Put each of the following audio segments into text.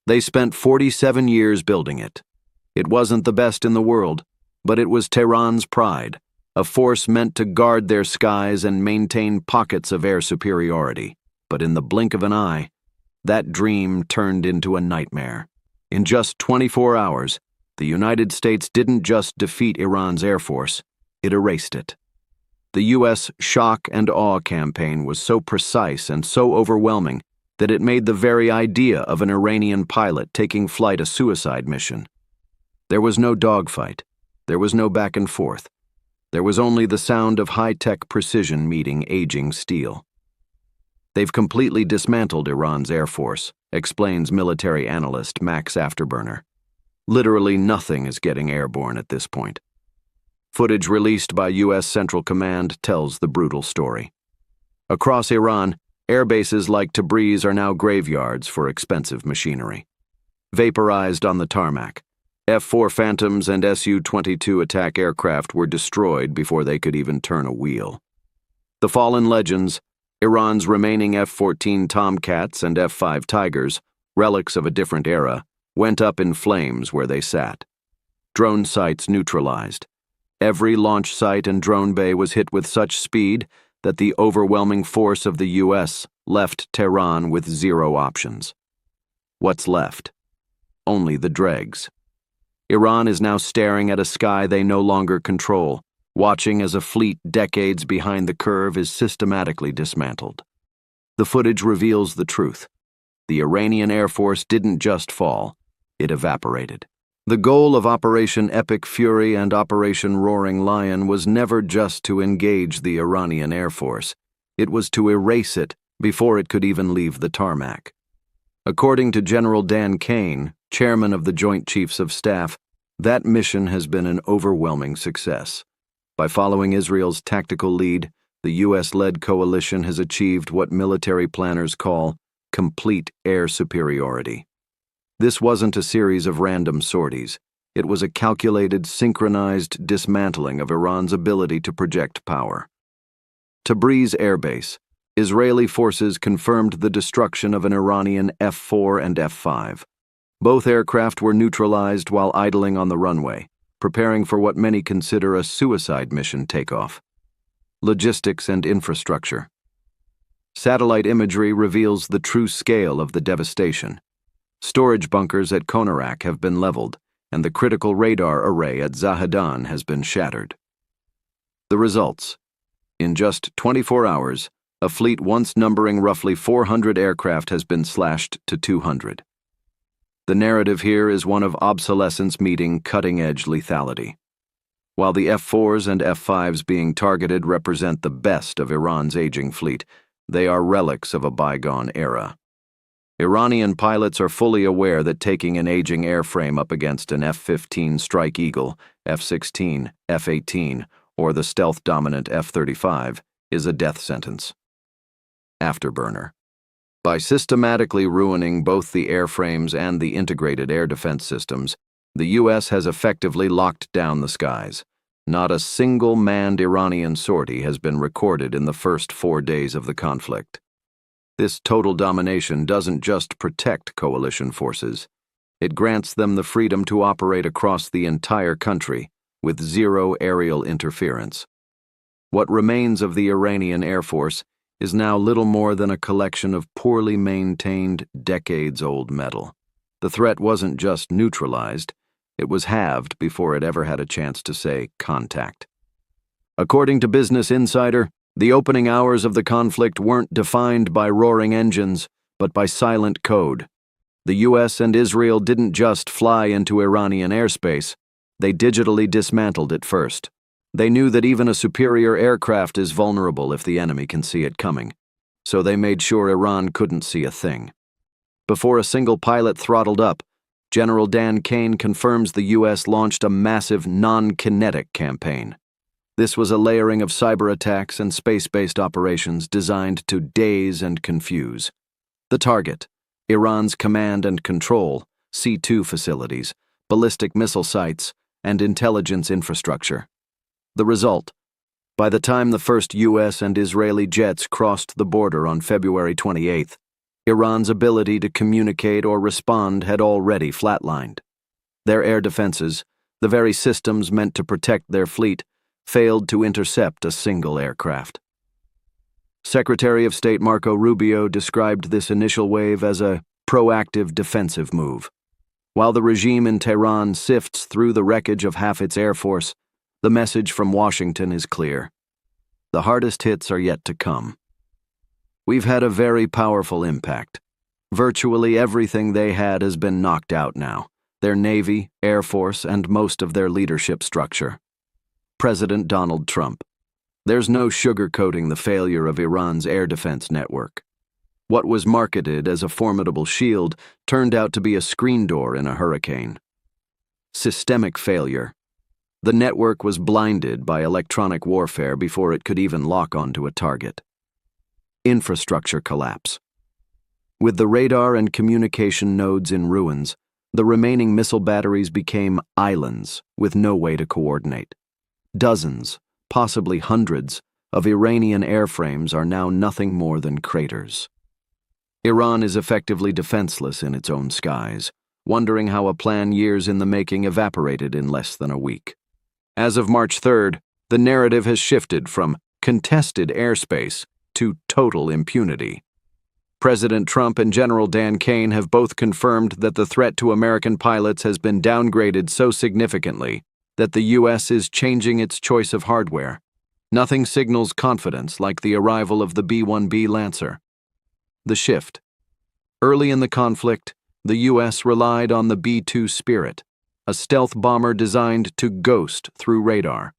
They spent 47 years building it. It wasn't the best in the world, but it was Tehran's pride, a force meant to guard their skies and maintain pockets of air superiority. But in the blink of an eye, that dream turned into a nightmare. In just 24 hours, the United States didn't just defeat Iran's air force, it erased it. The U.S. shock and awe campaign was so precise and so overwhelming that it made the very idea of an Iranian pilot taking flight a suicide mission. There was no dogfight. There was no back and forth. There was only the sound of high-tech precision meeting aging steel. They've completely dismantled Iran's air force, explains military analyst Max Afterburner. Literally nothing is getting airborne at this point. Footage released by U.S. Central Command tells the brutal story. Across Iran, airbases like Tabriz are now graveyards for expensive machinery. Vaporized on the tarmac, F-4 Phantoms and Su-22 attack aircraft were destroyed before they could even turn a wheel. The fallen legends, Iran's remaining F-14 Tomcats and F-5 Tigers, relics of a different era, went up in flames where they sat. Drone sites neutralized. Every launch site and drone bay was hit with such speed that the overwhelming force of the U.S. left Tehran with zero options. What's left? Only the dregs. Iran is now staring at a sky they no longer control, watching as a fleet decades behind the curve is systematically dismantled. The footage reveals the truth. The Iranian Air Force didn't just fall, it evaporated. The goal of Operation Epic Fury and Operation Roaring Lion was never just to engage the Iranian Air Force. It was to erase it before it could even leave the tarmac. According to General Dan Kane, chairman of the Joint Chiefs of Staff, that mission has been an overwhelming success. By following Israel's tactical lead, the U.S.-led coalition has achieved what military planners call complete air superiority. This wasn't a series of random sorties. It was a calculated, synchronized dismantling of Iran's ability to project power. Tabriz Air Base, Israeli forces confirmed the destruction of an Iranian F-4 and F-5. Both aircraft were neutralized while idling on the runway, preparing for what many consider a suicide mission takeoff. Logistics and infrastructure. Satellite imagery reveals the true scale of the devastation. Storage bunkers at Konarak have been leveled, and the critical radar array at Zahedan has been shattered. The results. In just 24 hours, a fleet once numbering roughly 400 aircraft has been slashed to 200. The narrative here is one of obsolescence meeting cutting-edge lethality. While the F-4s and F-5s being targeted represent the best of Iran's aging fleet, they are relics of a bygone era. Iranian pilots are fully aware that taking an aging airframe up against an F-15 Strike Eagle, F-16, F-18, or the stealth-dominant F-35 is a death sentence. Afterburner. By systematically ruining both the airframes and the integrated air defense systems, the U.S. has effectively locked down the skies. Not a single manned Iranian sortie has been recorded in the first 4 days of the conflict. This total domination doesn't just protect coalition forces. It grants them the freedom to operate across the entire country with zero aerial interference. What remains of the Iranian Air Force is now little more than a collection of poorly maintained, decades-old metal. The threat wasn't just neutralized, it was halved before it ever had a chance to say contact. According to Business Insider, the opening hours of the conflict weren't defined by roaring engines, but by silent code. The U.S. and Israel didn't just fly into Iranian airspace, they digitally dismantled it first. They knew that even a superior aircraft is vulnerable if the enemy can see it coming, so they made sure Iran couldn't see a thing. Before a single pilot throttled up, General Dan Kane confirms the U.S. launched a massive non-kinetic campaign. This was a layering of cyber attacks and space-based operations designed to daze and confuse. The target, Iran's command and control, C-2 facilities, ballistic missile sites, and intelligence infrastructure. The result, by the time the first U.S. and Israeli jets crossed the border on February 28th, Iran's ability to communicate or respond had already flatlined. Their air defenses, the very systems meant to protect their fleet, failed to intercept a single aircraft. Secretary of State Marco Rubio described this initial wave as a proactive defensive move. While the regime in Tehran sifts through the wreckage of half its air force, the message from Washington is clear. The hardest hits are yet to come. We've had a very powerful impact. Virtually everything they had has been knocked out now, their Navy, Air Force, and most of their leadership structure. President Donald Trump. There's no sugarcoating the failure of Iran's air defense network. What was marketed as a formidable shield turned out to be a screen door in a hurricane. Systemic failure. The network was blinded by electronic warfare before it could even lock onto a target. Infrastructure collapse. With the radar and communication nodes in ruins, the remaining missile batteries became islands with no way to coordinate. Dozens, possibly hundreds, of Iranian airframes are now nothing more than craters. Iran is effectively defenseless in its own skies, wondering how a plan years in the making evaporated in less than a week. As of March 3rd, the narrative has shifted from contested airspace to total impunity. President Trump and General Dan Kane have both confirmed that the threat to American pilots has been downgraded so significantly that the U.S. is changing its choice of hardware. Nothing signals confidence like the arrival of the B-1B Lancer. The shift. Early in the conflict, the U.S. relied on the B-2 Spirit, a stealth bomber designed to ghost through radar.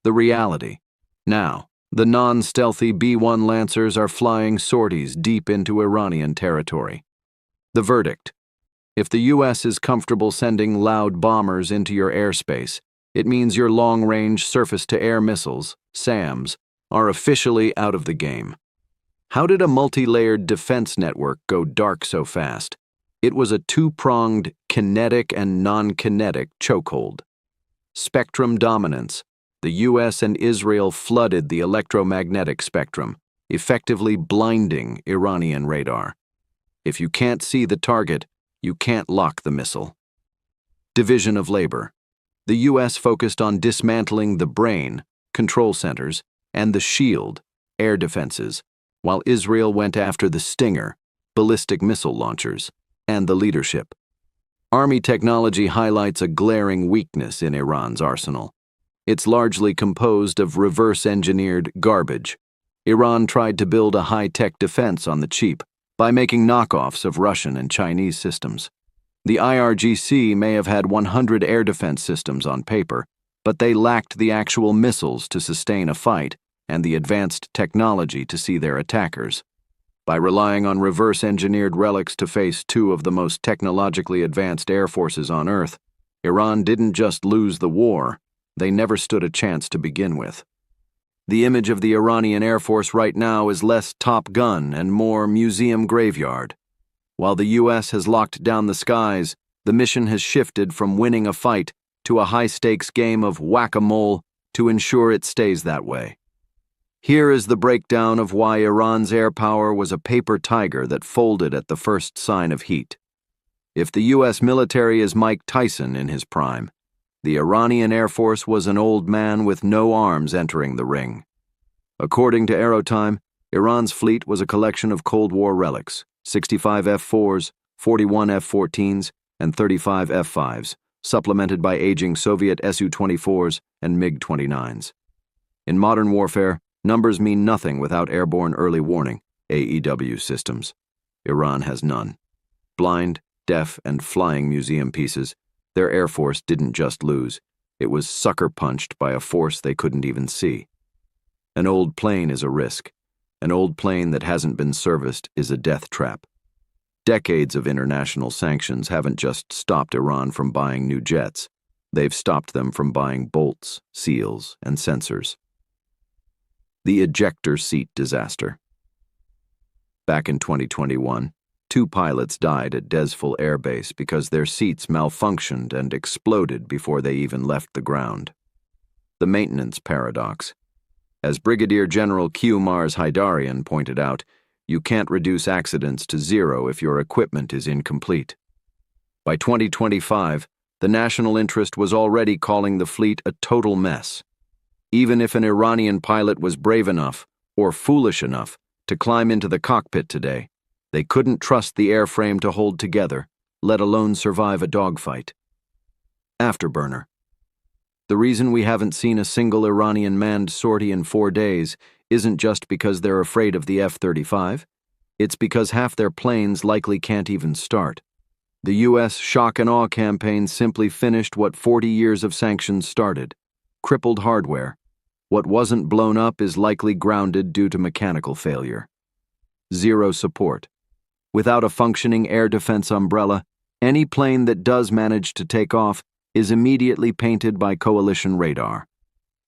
The reality. Now, the non-stealthy B-1 Lancers are flying sorties deep into Iranian territory. The verdict. If the U.S. is comfortable sending loud bombers into your airspace, it means your long-range surface-to-air missiles, SAMs, are officially out of the game. How did a multi-layered defense network go dark so fast? It was a two-pronged kinetic and non-kinetic chokehold. Spectrum dominance. The U.S. and Israel flooded the electromagnetic spectrum, effectively blinding Iranian radar. If you can't see the target, you can't lock the missile. Division of labor. The U.S. focused on dismantling the brain, control centers, and the shield, air defenses, while Israel went after the Stinger, ballistic missile launchers, and the leadership. Army technology highlights a glaring weakness in Iran's arsenal. It's largely composed of reverse-engineered garbage. Iran tried to build a high-tech defense on the cheap by making knockoffs of Russian and Chinese systems. The IRGC may have had 100 air defense systems on paper, but they lacked the actual missiles to sustain a fight and the advanced technology to see their attackers. By relying on reverse-engineered relics to face two of the most technologically advanced air forces on Earth, Iran didn't just lose the war, they never stood a chance to begin with. The image of the Iranian Air Force right now is less Top Gun and more museum graveyard. While the U.S. has locked down the skies, the mission has shifted from winning a fight to a high-stakes game of whack-a-mole to ensure it stays that way. Here is the breakdown of why Iran's air power was a paper tiger that folded at the first sign of heat. If the U.S. military is Mike Tyson in his prime, the Iranian Air Force was an old man with no arms entering the ring. According to Aerotime, Iran's fleet was a collection of Cold War relics, 65 F-4s, 41 F-14s, and 35 F-5s, supplemented by aging Soviet Su-24s and MiG-29s. In modern warfare, numbers mean nothing without airborne early warning, AEW systems. Iran has none. Blind, deaf, and flying museum pieces, their air force didn't just lose, it was sucker-punched by a force they couldn't even see. An old plane is a risk. An old plane that hasn't been serviced is a death trap. Decades of international sanctions haven't just stopped Iran from buying new jets. They've stopped them from buying bolts, seals, and sensors. The ejector seat disaster. Back in 2021, 2 pilots died at Desful Air Base because their seats malfunctioned and exploded before they even left the ground. The maintenance paradox. As Brigadier General Q. Mars Haidarian pointed out, You can't reduce accidents to zero if your equipment is incomplete. By 2025, the national interest was already calling the fleet a total mess. Even if an Iranian pilot was brave enough, or foolish enough, to climb into the cockpit today, they couldn't trust the airframe to hold together, let alone survive a dogfight. Afterburner. The reason we haven't seen a single Iranian manned sortie in 4 days isn't just because they're afraid of the F-35, it's because half their planes likely can't even start. The U.S. shock and awe campaign simply finished what 40 years of sanctions started: crippled hardware. What wasn't blown up is likely grounded due to mechanical failure. Zero support. Without a functioning air defense umbrella, any plane that does manage to take off is immediately painted by coalition radar.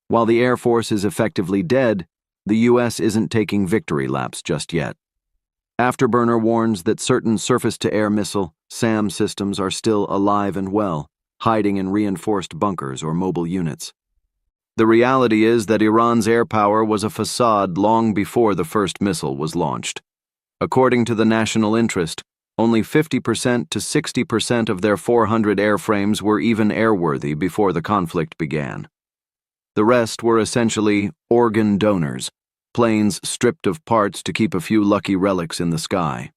While the Air Force is effectively dead, the U.S. isn't taking victory laps just yet. Afterburner warns that certain surface-to-air missile, SAM systems are still alive and well, hiding in reinforced bunkers or mobile units. The reality is that Iran's air power was a facade long before the first missile was launched. According to the national interest, only 50% to 60% of their 400 airframes were even airworthy before the conflict began. The rest were essentially organ donors, planes stripped of parts to keep a few lucky relics in the sky.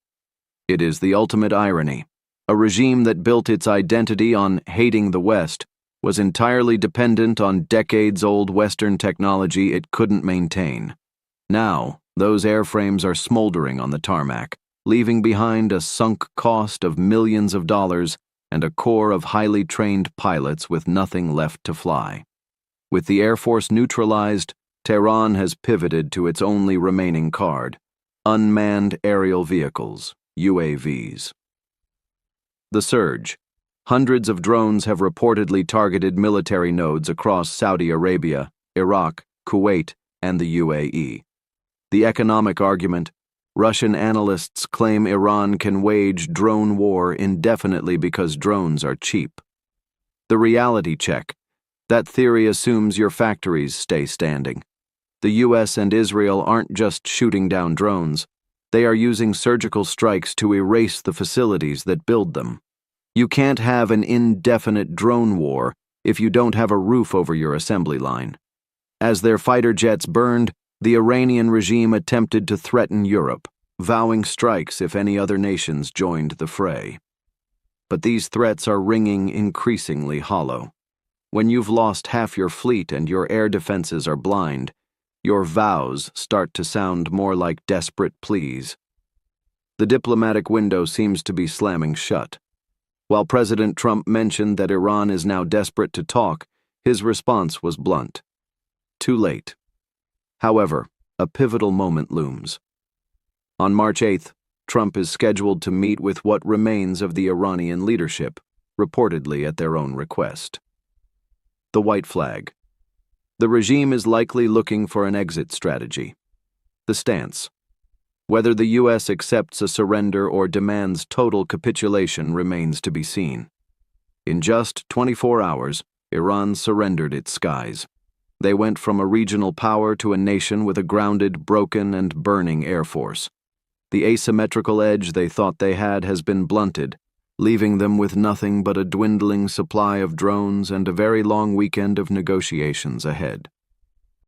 It is the ultimate irony. A regime that built its identity on hating the West was entirely dependent on decades-old Western technology it couldn't maintain. Now, those airframes are smoldering on the tarmac, leaving behind a sunk cost of millions of dollars and a corps of highly trained pilots with nothing left to fly. With the Air Force neutralized, Tehran has pivoted to its only remaining card: unmanned aerial vehicles, UAVs. The surge. Hundreds of drones have reportedly targeted military nodes across Saudi Arabia, Iraq, Kuwait, and the UAE. The economic argument: Russian analysts claim Iran can wage drone war indefinitely because drones are cheap. The reality check: that theory assumes your factories stay standing. The U.S. and Israel aren't just shooting down drones, they are using surgical strikes to erase the facilities that build them. You can't have an indefinite drone war if you don't have a roof over your assembly line. As their fighter jets burned, the Iranian regime attempted to threaten Europe, vowing strikes if any other nations joined the fray. But these threats are ringing increasingly hollow. When you've lost half your fleet and your air defenses are blind, your vows start to sound more like desperate pleas. The diplomatic window seems to be slamming shut. While President Trump mentioned that Iran is now desperate to talk, his response was blunt: too late. However, a pivotal moment looms. On March 8th, Trump is scheduled to meet with what remains of the Iranian leadership, reportedly at their own request. The white flag. The regime is likely looking for an exit strategy. The stance. Whether the U.S. accepts a surrender or demands total capitulation remains to be seen. In just 24 hours, Iran surrendered its skies. They went from a regional power to a nation with a grounded, broken, and burning air force. The asymmetrical edge they thought they had has been blunted, leaving them with nothing but a dwindling supply of drones and a very long weekend of negotiations ahead.